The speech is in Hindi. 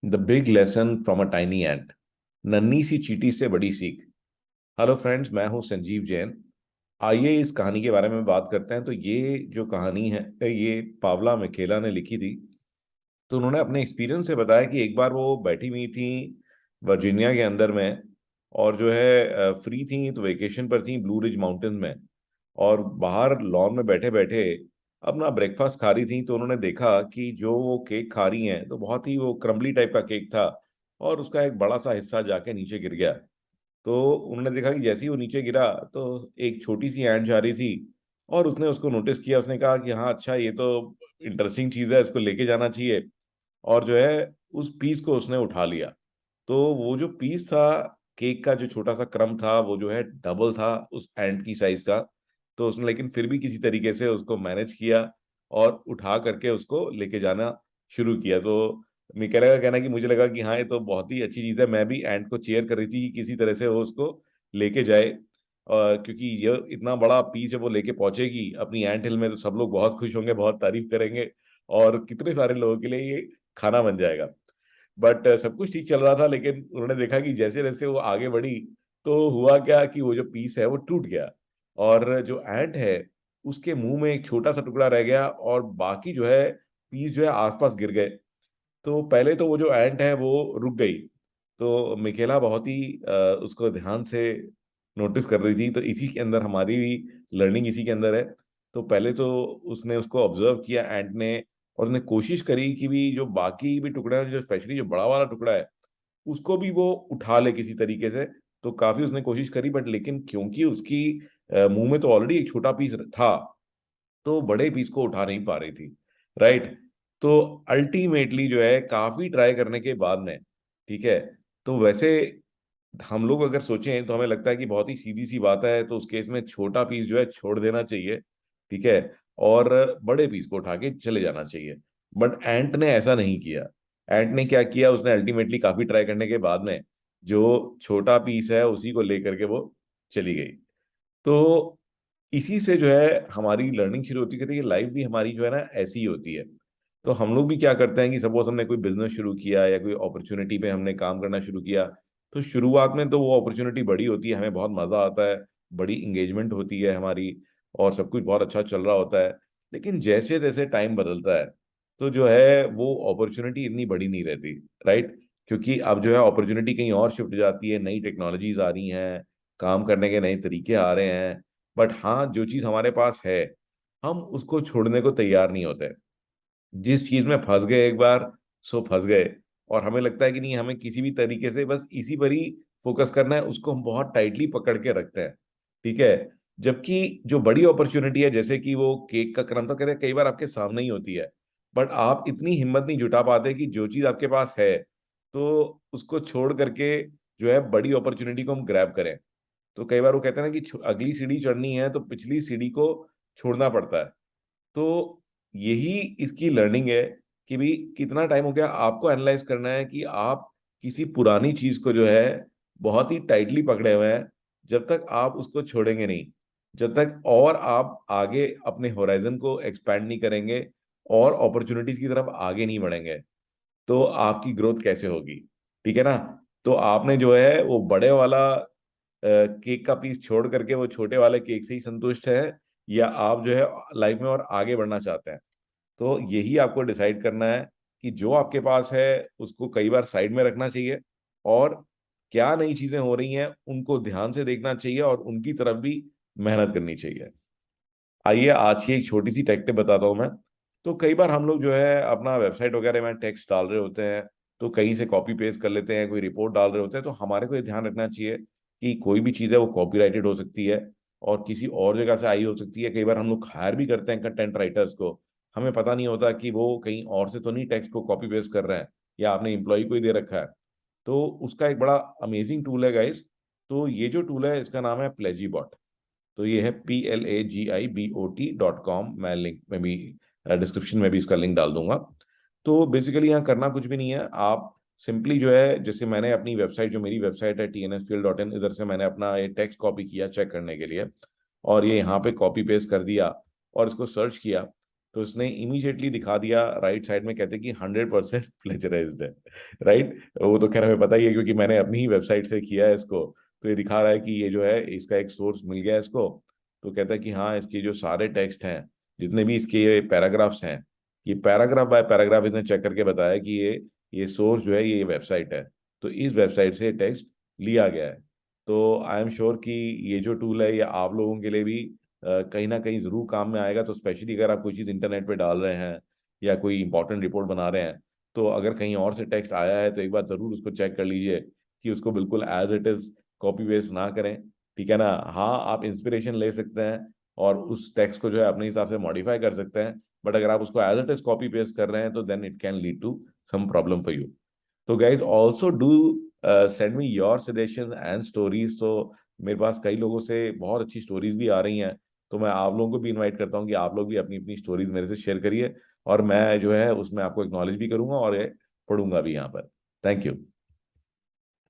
The big lesson from a tiny ant. नन्ही सी चींटी से बड़ी सीख। हेलो फ्रेंड्स, मैं हूं संजीव जैन। आइए इस कहानी के बारे में बात करते हैं। तो ये जो कहानी है ये पावला मिकेला ने लिखी थी। तो उन्होंने अपने एक्सपीरियंस से बताया कि एक बार वो बैठी हुई थी वर्जीनिया के अंदर में, और जो है फ्री थी, तो वेकेशन पर थी ब्लू रिज माउंटेन में। और बाहर लॉन में बैठे बैठे अपना ब्रेकफास्ट खा रही थी, तो उन्होंने देखा कि जो वो केक खा रही हैं तो बहुत ही वो क्रम्बली टाइप का केक था, और उसका एक बड़ा सा हिस्सा जाके नीचे गिर गया। तो उन्होंने देखा कि जैसे ही वो नीचे गिरा तो एक छोटी सी एंट जा रही थी, और उसने उसको नोटिस किया। उसने कहा कि हाँ अच्छा, ये तो इंटरेस्टिंग चीज़ है, इसको लेके जाना चाहिए। और जो है उस पीस को उसने उठा लिया। तो वो जो पीस था, केक का जो छोटा सा क्रम था, वो जो है डबल था उस एंट की साइज का। तो उसने लेकिन फिर भी किसी तरीके से उसको मैनेज किया और उठा करके उसको लेके जाना शुरू किया। तो मिकेला का कहना है कि मुझे लगा कि हाँ, ये तो बहुत ही अच्छी चीज़ है। मैं भी एंट को चेयर कर रही थी कि किसी तरह से वो उसको लेके जाए, क्योंकि ये इतना बड़ा पीस है, वो लेके पहुंचेगी अपनी एंट हिल में तो सब लोग बहुत खुश होंगे, बहुत तारीफ करेंगे, और कितने सारे लोगों के लिए ये खाना बन जाएगा। बट सब कुछ ठीक चल रहा था, लेकिन उन्होंने देखा कि जैसे जैसे वो आगे बढ़ी तो हुआ क्या कि वो जो पीस है वो टूट गया, और जो एंट है उसके मुंह में एक छोटा सा टुकड़ा रह गया, और बाकी जो है पीस जो है आसपास गिर गए। तो पहले तो वो जो एंट है वो रुक गई। तो मिकेला बहुत ही उसको ध्यान से नोटिस कर रही थी। तो इसी के अंदर हमारी भी लर्निंग इसी के अंदर है। तो पहले तो उसने उसको ऑब्जर्व किया एंट ने, और उसने कोशिश करी कि भी जो बाकी भी टुकड़ा है, जो स्पेशली जो बड़ा वाला टुकड़ा है, उसको भी वो उठा ले किसी तरीके से। तो काफी उसने कोशिश करी, बट लेकिन क्योंकि उसकी मुंह में तो ऑलरेडी एक छोटा पीस था, तो बड़े पीस को उठा नहीं पा रही थी। राइट। तो अल्टीमेटली जो है काफी ट्राई करने के बाद में, ठीक है, तो वैसे हम लोग अगर सोचें तो हमें लगता है कि बहुत ही सीधी सी बात है, तो उस केस में छोटा पीस जो है छोड़ देना चाहिए, ठीक है, और बड़े पीस को उठा के चले जाना चाहिए। बट एंट ने ऐसा नहीं किया। एंट ने क्या किया, उसने अल्टीमेटली काफी ट्राई करने के बाद में जो छोटा पीस है उसी को लेकर के वो चली गई। तो इसी से जो है हमारी लर्निंग शुरू होती है कि लाइफ भी हमारी जो है ना ऐसी ही होती है। तो हम लोग भी क्या करते हैं कि सपोज हमने कोई बिजनेस शुरू किया या कोई अपॉर्चुनिटी पे हमने काम करना शुरू किया, तो शुरुआत में तो वो अपॉर्चुनिटी बड़ी होती है, हमें बहुत मजा आता है, बड़ी इंगेजमेंट होती है हमारी, और सब कुछ बहुत अच्छा चल रहा होता है। लेकिन जैसे जैसे टाइम बदलता है तो जो है वो अपॉर्चुनिटी इतनी बड़ी नहीं रहती। राइट। क्योंकि अब जो है अपॉर्चुनिटी कहीं और शिफ्ट जाती है, नई टेक्नोलॉजीज आ रही हैं, काम करने के नए तरीके आ रहे हैं। बट हाँ, जो चीज हमारे पास है हम उसको छोड़ने को तैयार नहीं होते। जिस चीज में फंस गए एक बार, सो फंस गए। और हमें लगता है कि नहीं, हमें किसी भी तरीके से बस इसी पर ही फोकस करना है, उसको हम बहुत टाइटली पकड़ के रखते हैं, ठीक है। जबकि जो बड़ी अपॉर्चुनिटी है, जैसे कि वो केक का क्रम, तो कहते हैं कई बार आपके सामने ही होती है, बट आप इतनी हिम्मत नहीं जुटा पाते कि जो चीज आपके पास है तो उसको छोड़ करके जो है बड़ी अपॉर्चुनिटी को हम ग्रैब करें। तो कई बार वो कहते हैं ना कि अगली सीढ़ी चढ़नी है तो पिछली सीढ़ी को छोड़ना पड़ता है। तो यही इसकी लर्निंग है कि भाई कितना टाइम हो गया, आपको एनालाइज करना है कि आप किसी पुरानी चीज को जो है बहुत ही टाइटली पकड़े हुए हैं। जब तक आप उसको छोड़ेंगे नहीं, जब तक और आप आगे अपने होराइजन को एक्सपैंड नहीं करेंगे और अपॉर्चुनिटीज की तरफ आगे नहीं बढ़ेंगे, तो आपकी ग्रोथ कैसे होगी। ठीक है ना। तो आपने जो है वो बड़े वाला केक का पीस छोड़ करके वो छोटे वाले केक से ही संतुष्ट है, या आप जो है लाइफ में और आगे बढ़ना चाहते हैं। तो यही आपको डिसाइड करना है कि जो आपके पास है उसको कई बार साइड में रखना चाहिए, और क्या नई चीजें हो रही हैं उनको ध्यान से देखना चाहिए, और उनकी तरफ भी मेहनत करनी चाहिए। आइए आज की एक छोटी सी टेक टिप बताता हूँ मैं। तो कई बार हम लोग जो है अपना वेबसाइट वगैरह में टेक्स्ट डाल रहे होते हैं, तो कहीं से कॉपी पेस्ट कर लेते हैं, कोई रिपोर्ट डाल रहे होते हैं, तो हमारे को ये ध्यान रखना चाहिए कि कोई भी चीज़ है वो कॉपीराइटेड हो सकती है, और किसी और जगह से आई हो सकती है। कई बार हम लोग हायर भी करते हैं कंटेंट राइटर्स को, हमें पता नहीं होता कि वो कहीं और से तो नहीं टेक्स्ट को कॉपी पेस्ट कर रहे हैं, या आपने एम्प्लॉय को ही दे रखा है। तो उसका एक बड़ा अमेजिंग टूल है गाइस। तो ये जो टूल है इसका नाम है प्लेजीबॉट। तो ये है PLAGIBOT.com। मैं लिंक में भी, डिस्क्रिप्शन में भी इसका लिंक डाल दूंगा। तो बेसिकली यहाँ करना कुछ भी नहीं है। आप सिंपली जो है, जैसे मैंने अपनी वेबसाइट, जो मेरी वेबसाइट है TNSPL.in, इधर से मैंने अपना ये टेक्स्ट कॉपी किया चेक करने के लिए, और ये यहाँ पे कॉपी पेस्ट कर दिया और इसको सर्च किया। तो उसने इमीडिएटली दिखा दिया राइट साइड में, कहते कि 100% प्लेजराइज्ड है। राइट, वो तो खैर हमें पता ही है क्योंकि मैंने अपनी ही वेबसाइट से किया है इसको। तो ये दिखा रहा है कि ये जो है इसका एक सोर्स मिल गया है इसको। तो कहता है कि हाँ, इसके जो सारे टेक्स्ट हैं, जितने भी इसके पैराग्राफ्स हैं, ये पैराग्राफ बाय पैराग्राफ इसने चेक करके बताया कि ये सोर्स जो है ये वेबसाइट है। तो इस वेबसाइट से टेक्स्ट लिया गया है। तो आई एम श्योर कि ये जो टूल है ये आप लोगों के लिए भी कहीं ना कहीं जरूर काम में आएगा। तो स्पेशली अगर आप कोई चीज़ इंटरनेट पे डाल रहे हैं या कोई इंपॉर्टेंट रिपोर्ट बना रहे हैं, तो अगर कहीं और से टेक्स्ट आया है तो एक बार जरूर उसको चेक कर लीजिए कि उसको बिल्कुल as it is copy paste ना करें। ठीक है ना? हाँ, आप इंस्पिरेशन ले सकते हैं और उस टेक्स्ट को जो है अपने हिसाब से मॉडिफाई कर सकते हैं, बट अगर आप उसको as it is copy paste कर रहे हैं तो then it can lead to some problem for you. तो guys also do send me your suggestion and stories. तो मेरे पास कई लोगों से बहुत अच्छी स्टोरीज भी आ रही हैं। तो मैं आप लोगों को भी इनवाइट करता हूँ कि आप लोग भी अपनी अपनी स्टोरीज मेरे से शेयर करिए, और मैं जो है उसमें आपको एक्नॉलेज भी करूंगा और ये पढ़ूंगा भी यहाँ पर। Thank you.